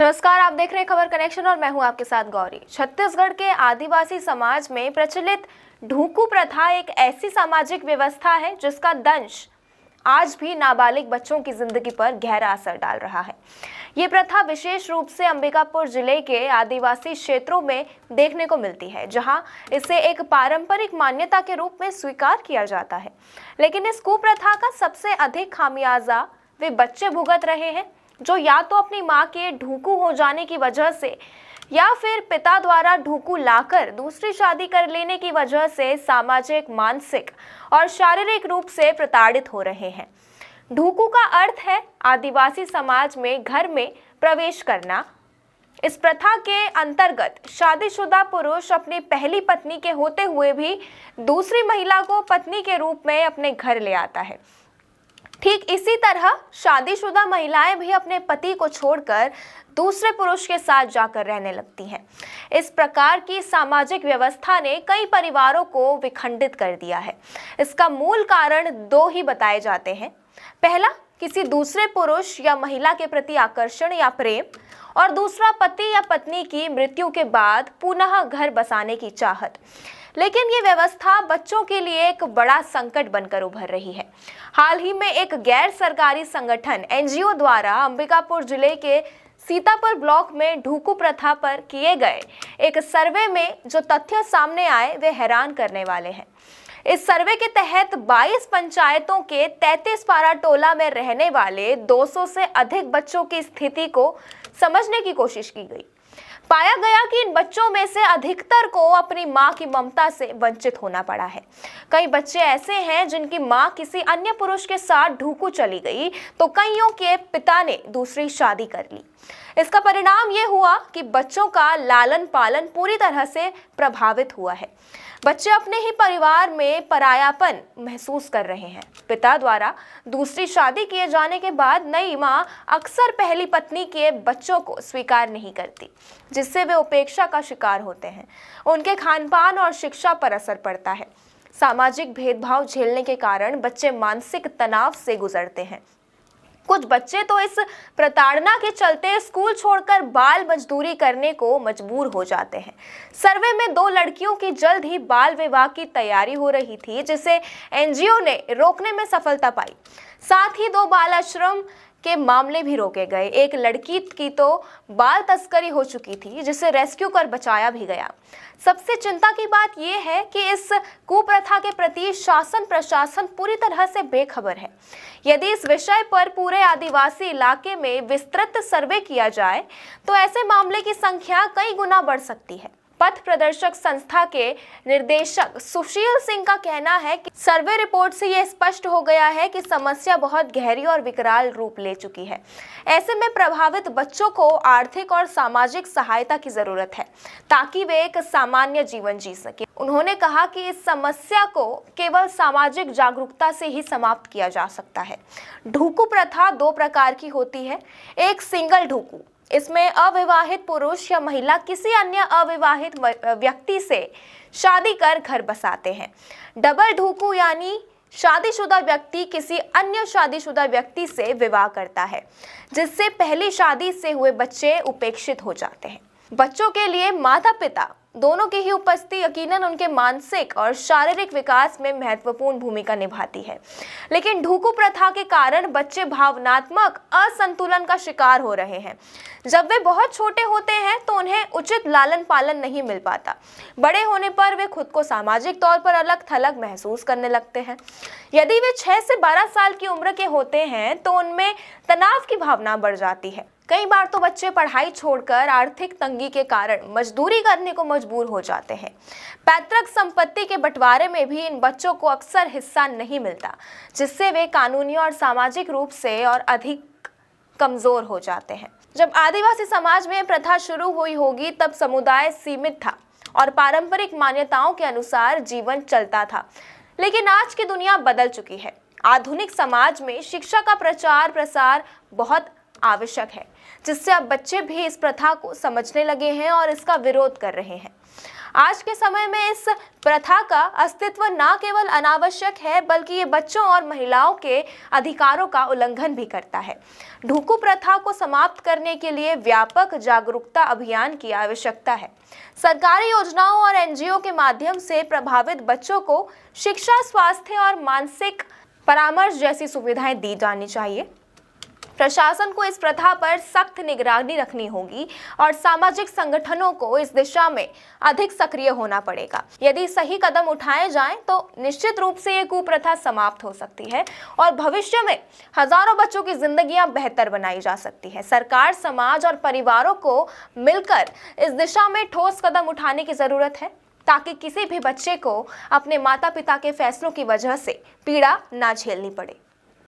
नमस्कार, आप देख रहे हैं खबर कनेक्शन और मैं हूं आपके साथ गौरी। छत्तीसगढ़ के आदिवासी समाज में प्रचलित ढूकू प्रथा एक ऐसी सामाजिक व्यवस्था है जिसका दंश आज भी नाबालिग बच्चों की जिंदगी पर गहरा असर डाल रहा है। ये प्रथा विशेष रूप से अंबिकापुर जिले के आदिवासी क्षेत्रों में देखने को मिलती है, जहां इसे एक पारंपरिक मान्यता के रूप में स्वीकार किया जाता है। लेकिन इस कुप्रथा का सबसे अधिक खामियाजा वे बच्चे भुगत रहे हैं जो या तो अपनी मां के ढूकू हो जाने की वजह से या फिर पिता द्वारा ढूकू लाकर दूसरी शादी कर लेने की वजह से सामाजिक, मानसिक और शारीरिक रूप से प्रताड़ित हो रहे हैं। ढूकू का अर्थ है आदिवासी समाज में घर में प्रवेश करना। इस प्रथा के अंतर्गत शादीशुदा पुरुष अपनी पहली पत्नी के होते हुए भी दूसरी महिला को पत्नी के रूप में अपने घर ले आता है। ठीक इसी तरह शादीशुदा महिलाएं भी अपने पति को छोड़कर दूसरे पुरुष के साथ जाकर रहने लगती हैं। इस प्रकार की सामाजिक व्यवस्था ने कई परिवारों को विखंडित कर दिया है। इसका मूल कारण दो ही बताए जाते हैं। पहला, किसी दूसरे पुरुष या महिला के प्रति आकर्षण या प्रेम, और दूसरा, पति या पत्नी की मृत्यु के बाद पुनः घर बसाने की चाहत। लेकिन ये व्यवस्था बच्चों के लिए एक बड़ा संकट बनकर उभर रही है। हाल ही में एक गैर सरकारी संगठन एनजीओ द्वारा अंबिकापुर जिले के सीतापुर ब्लॉक में ढूकू प्रथा पर किए गए एक सर्वे में जो तथ्य सामने आए वे हैरान करने वाले हैं। इस सर्वे के तहत 22 पंचायतों के 33 पारा टोला में रहने वाले 200 से अधिक बच्चों की स्थिति को समझने की कोशिश की गई। पाया गया कि इन बच्चों में से अधिकतर को अपनी मां की ममता से वंचित होना पड़ा है। कई बच्चे ऐसे हैं जिनकी मां किसी अन्य पुरुष के साथ ढूकू चली गई, तो कईयों के पिता ने दूसरी शादी कर ली। इसका परिणाम ये हुआ कि बच्चों का लालन पालन पूरी तरह से प्रभावित हुआ है। बच्चे अपने ही परिवार में परायापन महसूस कर रहे हैं। पिता द्वारा दूसरी शादी किए जाने के बाद नई मां अक्सर पहली पत्नी के बच्चों को स्वीकार नहीं करती, जिससे वे उपेक्षा का शिकार होते हैं। उनके खानपान और शिक्षा पर असर पड़ता है। सामाजिक भेदभाव झेलने के कारण बच्चे मानसिक तनाव से गुजरते हैं। कुछ बच्चे तो इस प्रताड़ना के चलते स्कूल छोड़कर बाल मजदूरी करने को मजबूर हो जाते हैं। सर्वे में 2 लड़कियों की जल्द ही बाल विवाह की तैयारी हो रही थी, जिसे एनजीओ ने रोकने में सफलता पाई। साथ ही 2 बाल आश्रम के मामले भी रोके गए। एक लड़की की तो बाल तस्करी हो चुकी थी, जिसे रेस्क्यू कर बचाया भी गया। सबसे चिंता की बात यह है कि इस कुप्रथा के प्रति शासन प्रशासन पूरी तरह से बेखबर है। यदि इस विषय पर पूरे आदिवासी इलाके में विस्तृत सर्वे किया जाए तो ऐसे मामले की संख्या कई गुना बढ़ सकती है। पथ प्रदर्शक संस्था के निर्देशक सुशील सिंह का कहना है कि सर्वे रिपोर्ट से यह स्पष्ट हो गया है कि समस्या बहुत गहरी और विकराल रूप ले चुकी है। ऐसे में प्रभावित बच्चों को आर्थिक और सामाजिक सहायता की जरूरत है ताकि वे एक सामान्य जीवन जी सके। उन्होंने कहा कि इस समस्या को केवल सामाजिक जागरूकता से ही समाप्त किया जा सकता है। ढूकू प्रथा 2 प्रकार की होती है। एक सिंगल ढूकू, इसमें अविवाहित पुरुष या महिला किसी अन्य अविवाहित व्यक्ति से शादी कर घर बसाते हैं। डबल ढूकू यानी शादीशुदा व्यक्ति किसी अन्य शादीशुदा व्यक्ति से विवाह करता है, जिससे पहली शादी से हुए बच्चे उपेक्षित हो जाते हैं। बच्चों के लिए माता पिता दोनों की ही उपस्थिति यकीनन उनके मानसिक और शारीरिक विकास में महत्वपूर्ण भूमिका निभाती है। लेकिन ढूकू प्रथा के कारण बच्चे भावनात्मक असंतुलन का शिकार हो रहे हैं। जब वे बहुत छोटे होते हैं तो उन्हें उचित लालन पालन नहीं मिल पाता। बड़े होने पर वे खुद को सामाजिक तौर पर अलग थलग महसूस करने लगते हैं। यदि वे 6 से 12 साल की उम्र के होते हैं तो उनमें तनाव की भावना बढ़ जाती है। कई बार तो बच्चे पढ़ाई छोड़कर आर्थिक तंगी के कारण मजदूरी करने को मजबूर हो जाते हैं। पैतृक संपत्ति के बंटवारे में भी इन बच्चों को अक्सर हिस्सा नहीं मिलता, जिससे वे कानूनी और सामाजिक रूप से और अधिक कमजोर हो जाते हैं। जब आदिवासी समाज में प्रथा शुरू हुई होगी तब समुदाय सीमित था और पारंपरिक मान्यताओं के अनुसार जीवन चलता था। लेकिन आज की दुनिया बदल चुकी है। आधुनिक समाज में शिक्षा का प्रचार प्रसार बहुत आवश्यक है, जिससे अब बच्चे भी इस प्रथा को समझने लगे हैं और इसका विरोध कर रहे हैं। आज के समय में इस प्रथा का अस्तित्व न केवल अनावश्यक है बल्कि ये बच्चों और महिलाओं के अधिकारों का उल्लंघन भी करता है। ढूकू प्रथा को समाप्त करने के लिए व्यापक जागरूकता अभियान की आवश्यकता है। सरकारी योजनाओं और एनजीओ के माध्यम से प्रभावित बच्चों को शिक्षा, स्वास्थ्य और मानसिक परामर्श जैसी सुविधाएं दी जानी चाहिए। प्रशासन को इस प्रथा पर सख्त निगरानी रखनी होगी और सामाजिक संगठनों को इस दिशा में अधिक सक्रिय होना पड़ेगा। यदि सही कदम उठाए जाएं तो निश्चित रूप से ये कुप्रथा समाप्त हो सकती है और भविष्य में हजारों बच्चों की जिंदगियां बेहतर बनाई जा सकती है। सरकार, समाज और परिवारों को मिलकर इस दिशा में ठोस कदम उठाने की जरूरत है ताकि किसी भी बच्चे को अपने माता पिता के फैसलों की वजह से पीड़ा ना झेलनी पड़े।